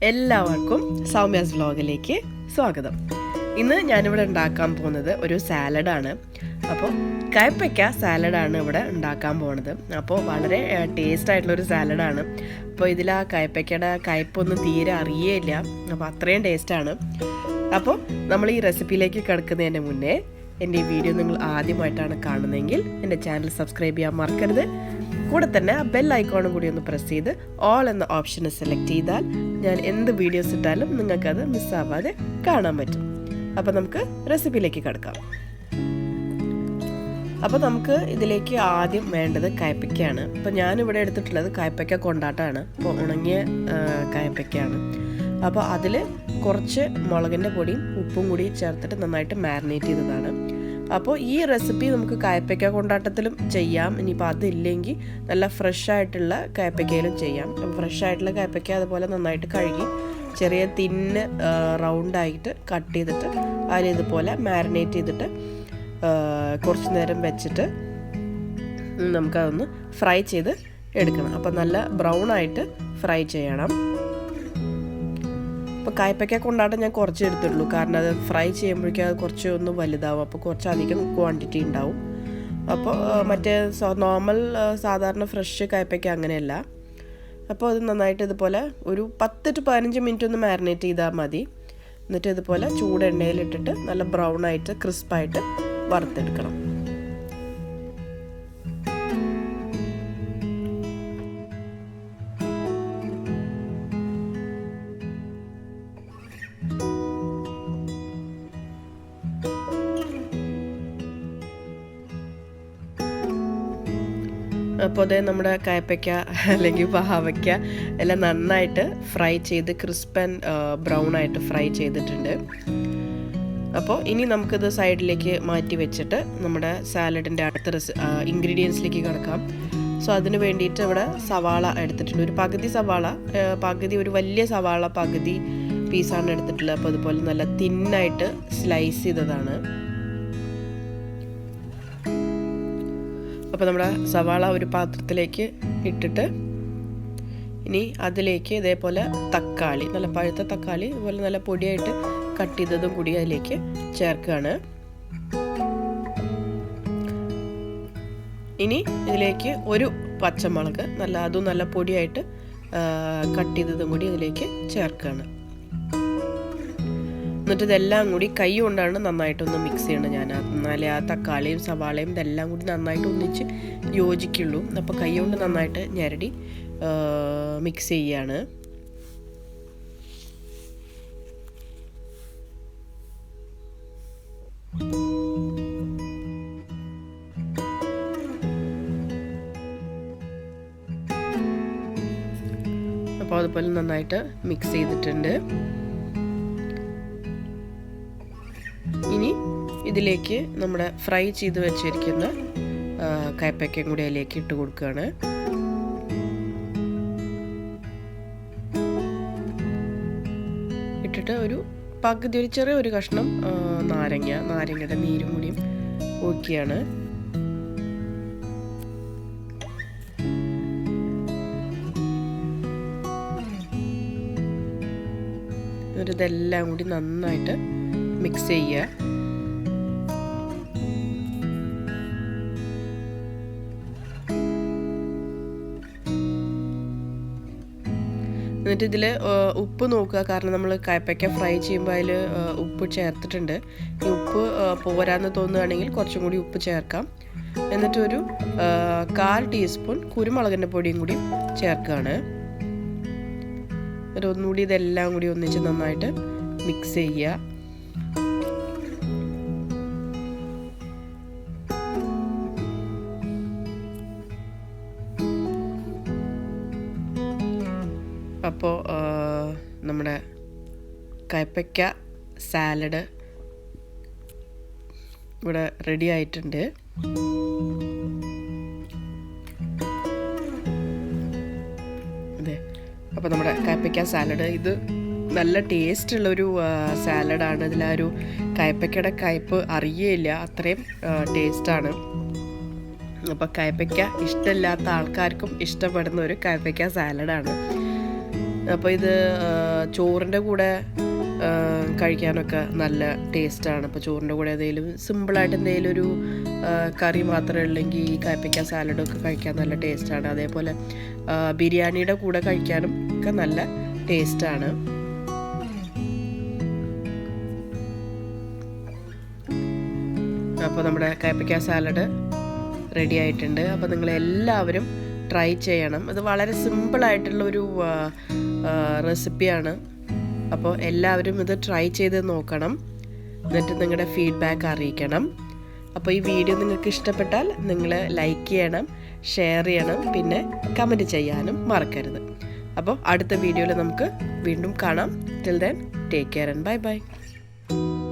എല്ലാവർക്കും സൗമ്യാസ് വ്ലോഗിലേക്ക് സ്വാഗതം. ഇന്ന് ഞാനിവിടെ ഉണ്ടാക്കാൻ പോകുന്നത് ഒരു സാലഡാണ്. അപ്പോൾ കൈപ്പയ്ക്ക സാലഡാണ് ഇവിടെ ഉണ്ടാക്കാൻ പോകുന്നത്. അപ്പോൾ വളരെ ടേസ്റ്റ് ആയിട്ടുള്ളൊരു സാലഡാണ്. അപ്പോൾ ഇതിൽ ആ കൈപ്പയ്ക്കയുടെ കയ്പ്പൊന്നും തീരെ അറിയേയില്ല. അപ്പോൾ അത്രയും ടേസ്റ്റാണ്. അപ്പോൾ നമ്മൾ ഈ റെസിപ്പിയിലേക്ക് കിടക്കുന്നതിന് മുന്നേ എൻ്റെ ഈ വീഡിയോ നിങ്ങൾ ആദ്യമായിട്ടാണ് കാണുന്നതെങ്കിൽ എൻ്റെ ചാനൽ സബ്സ്ക്രൈബ് ചെയ്യാൻ മറക്കരുത്. കൂടെ തന്നെ ആ ബെൽ ഐക്കോണും കൂടി ഒന്ന് പ്രസ് ചെയ്ത് ഓൾ എന്ന ഓപ്ഷന് സെലക്ട് ചെയ്താൽ ഞാൻ എന്ത് വീഡിയോസ് ഇട്ടാലും നിങ്ങൾക്കത് മിസ്സാവാതെ കാണാൻ പറ്റും. അപ്പോൾ നമുക്ക് റെസിപ്പിയിലേക്ക് കിടക്കാം. അപ്പോൾ നമുക്ക് ഇതിലേക്ക് ആദ്യം വേണ്ടത് കൈപ്പയ്ക്കയാണ്. അപ്പോൾ ഞാനിവിടെ എടുത്തിട്ടുള്ളത് കൈപ്പയ്ക്ക കൊണ്ടാട്ടമാണ്. അപ്പോൾ ഉണങ്ങിയ കൈപ്പയ്ക്കയാണ്. അപ്പോൾ അതിൽ കുറച്ച് മുളകിൻ്റെ പൊടിയും ഉപ്പും കൂടി ചേർത്തിട്ട് നന്നായിട്ട് മാരിനേറ്റ് ചെയ്തതാണ്. അപ്പോൾ ഈ റെസിപ്പി നമുക്ക് കൈപ്പയ്ക്ക കൊണ്ടാട്ടത്തിലും ചെയ്യാം. ഇനിയിപ്പോൾ അതില്ലെങ്കിൽ നല്ല ഫ്രഷ് ആയിട്ടുള്ള കൈപ്പയ്ക്കയിലും ചെയ്യാം. അപ്പോൾ ഫ്രഷ് ആയിട്ടുള്ള കൈപ്പയ്ക്ക അതുപോലെ നന്നായിട്ട് കഴുകി ചെറിയ തിന്ന് റൗണ്ടായിട്ട് കട്ട് ചെയ്തിട്ട് അതിൽ ഇതുപോലെ മാരിനേറ്റ് ചെയ്തിട്ട് കുറച്ച് നേരം വെച്ചിട്ട് നമുക്കതൊന്ന് ഫ്രൈ ചെയ്ത് എടുക്കണം. അപ്പോൾ നല്ല ബ്രൗൺ ആയിട്ട് ഫ്രൈ ചെയ്യണം. അപ്പോൾ കൈപ്പയ്ക്ക കൊണ്ടാട്ടം ഞാൻ കുറച്ച് എടുത്തിട്ടുള്ളൂ, കാരണം അത് ഫ്രൈ ചെയ്യുമ്പോഴേക്കും അത് കുറച്ച് ഒന്ന് വലുതാവും. അപ്പോൾ കുറച്ചധികം ക്വാണ്ടിറ്റി ഉണ്ടാവും. അപ്പോൾ മറ്റേ നോർമൽ സാധാരണ ഫ്രഷ് കൈപ്പയ്ക്ക അങ്ങനെയല്ല. അപ്പോൾ അത് നന്നായിട്ട് ഇതുപോലെ ഒരു 10 to 15 മിനിറ്റ് ഒന്ന് മാരിനേറ്റ് ചെയ്താൽ മതി. എന്നിട്ട് ഇതുപോലെ ചൂട് എണ്ണയിലിട്ടിട്ട് നല്ല ബ്രൗൺ ആയിട്ട് ക്രിസ്പായിട്ട് വറുത്തെടുക്കണം. അപ്പോൾ അതേ നമ്മുടെ കൈപ്പയ്ക്ക അല്ലെങ്കിൽ പാവയ്ക്ക എല്ലാം നന്നായിട്ട് ഫ്രൈ ചെയ്ത് ക്രിസ്പ് ആൻഡ് ബ്രൗൺ ആയിട്ട് ഫ്രൈ ചെയ്തിട്ടുണ്ട്. അപ്പോൾ ഇനി നമുക്കിത് സൈഡിലേക്ക് മാറ്റി വെച്ചിട്ട് നമ്മുടെ സാലഡിൻ്റെ അടുത്ത ഇൻഗ്രീഡിയൻസിലേക്ക് കിടക്കാം. സോ അതിന് വേണ്ടിയിട്ട് ഇവിടെ സവാള എടുത്തിട്ടുണ്ട്. ഒരു പകുതി സവാള, ഒരു വലിയ സവാള പകുതി പീസാണ് എടുത്തിട്ടുള്ളത്. അപ്പോൾ അതുപോലെ നല്ല തിന്നായിട്ട് സ്ലൈസ് ചെയ്തതാണ്. അപ്പോൾ നമ്മുടെ സവാള ഒരു പാത്രത്തിലേക്ക് ഇട്ടിട്ട് ഇനി അതിലേക്ക് ഇതേപോലെ തക്കാളി, നല്ല പഴുത്ത തക്കാളി അതുപോലെ നല്ല പൊടിയായിട്ട് കട്ട് ചെയ്തതും കൂടി അതിലേക്ക് ചേർക്കുകയാണ്. ഇനി ഇതിലേക്ക് ഒരു പച്ചമുളക് അതും നല്ല പൊടിയായിട്ട് കട്ട് ചെയ്തതും കൂടി ഇതിലേക്ക് ചേർക്കുകയാണ്. എന്നിട്ട് ഇതെല്ലാം കൂടി കൈ കൊണ്ടാണ് നന്നായിട്ടൊന്ന് മിക്സ് ചെയ്യണം. ഞാൻ എന്നാലേ ആ തക്കാളിയും സവാളയും ഇതെല്ലാം കൂടി നന്നായിട്ട് ഒന്നിച്ച് യോജിക്കുള്ളൂ. അപ്പോൾ കൈ കൊണ്ട് നന്നായിട്ട് ഞെരടി മിക്സ് ചെയ്യാണ്. അപ്പോൾ അതുപോലെ നന്നായിട്ട് മിക്സ് ചെയ്തിട്ടുണ്ട്. ഇനി ഇതിലേക്ക് നമ്മുടെ ഫ്രൈ ചെയ്ത് വെച്ചിരിക്കുന്ന കൈപ്പയ്ക്കയും കൂടി അതിലേക്ക് ഇട്ട് കൊടുക്കുകയാണ്. ഇട്ടിട്ട് ഒരു ചെറിയൊരു കഷ്ണം നാരങ്ങയുടെ നീരും കൂടിയും ഒഴിക്കുകയാണ്. ഇതെല്ലാം കൂടി നന്നായിട്ട് മിക്സ് ചെയ്യുക. എന്നിട്ട് ഇതിൽ ഉപ്പ് നോക്കുക, കാരണം നമ്മൾ കൈപ്പയ്ക്ക ഫ്രൈ ചെയ്യുമ്പോൾ അതിൽ ഉപ്പ് ചേർത്തിട്ടുണ്ട്. ഈ ഉപ്പ് പോരാന്ന് തോന്നുകയാണെങ്കിൽ കുറച്ചും കൂടി ഉപ്പ് ചേർക്കാം. എന്നിട്ട് ഒരു 1/4 ടീസ്പൂൺ കുരുമുളകിൻ്റെ പൊടിയും കൂടി ചേർക്കുകയാണ്. എന്നിട്ട് ഒന്നുകൂടി ഇതെല്ലാം കൂടി ഒന്നിച്ച് നന്നായിട്ട് മിക്സ് ചെയ്യുക. അപ്പോൾ നമ്മുടെ കൈപ്പയ്ക്ക സാലഡ് ഇവിടെ റെഡി ആയിട്ടുണ്ട്. അതെ, അപ്പോൾ നമ്മുടെ കൈപ്പയ്ക്ക സാലഡ് ഇത് നല്ല ടേസ്റ്റുള്ളൊരു സാലഡാണ്. ഇതിലാ ഒരു കൈപ്പയ്ക്കയുടെ കയ്പ്പ് അറിയേയില്ല, അത്രയും ടേസ്റ്റാണ്. അപ്പോൾ കൈപ്പയ്ക്ക ഇഷ്ടമില്ലാത്ത ആൾക്കാർക്കും ഇഷ്ടപ്പെടുന്ന ഒരു കൈപ്പയ്ക്ക സാലഡാണ്. അപ്പോൾ ഇത് ചോറിൻ്റെ കൂടെ കഴിക്കാനൊക്കെ നല്ല ടേസ്റ്റാണ്. അപ്പോൾ ചോറിൻ്റെ കൂടെ എന്തെങ്കിലും സിമ്പിളായിട്ട് എന്തെങ്കിലും ഒരു കറി മാത്രമേ ഉള്ളെങ്കിൽ ഈ കയ്പ്പയ്ക്ക സാലഡൊക്കെ കഴിക്കാൻ നല്ല ടേസ്റ്റാണ്. അതേപോലെ ബിരിയാണിയുടെ കൂടെ കഴിക്കാനും ഒക്കെ നല്ല ടേസ്റ്റാണ്. അപ്പോൾ നമ്മുടെ കയ്പ്പയ്ക്ക സാലഡ് റെഡി ആയിട്ടുണ്ട്. അപ്പോൾ നിങ്ങളെല്ലാവരും ട്രൈ ചെയ്യണം. ഇത് വളരെ സിമ്പിളായിട്ടുള്ളൊരു റെസിപ്പിയാണ്. അപ്പോൾ എല്ലാവരും ഇത് ട്രൈ ചെയ്ത് നോക്കണം. എന്നിട്ട് നിങ്ങളുടെ ഫീഡ്ബാക്ക് അറിയിക്കണം. അപ്പോൾ ഈ വീഡിയോ നിങ്ങൾക്ക് ഇഷ്ടപ്പെട്ടാൽ നിങ്ങൾ ലൈക്ക് ചെയ്യണം, ഷെയർ ചെയ്യണം, പിന്നെ കമൻറ്റ് ചെയ്യാനും മറക്കരുത്. അപ്പോൾ അടുത്ത വീഡിയോയിൽ നമുക്ക് വീണ്ടും കാണാം. Till then take care and bye bye.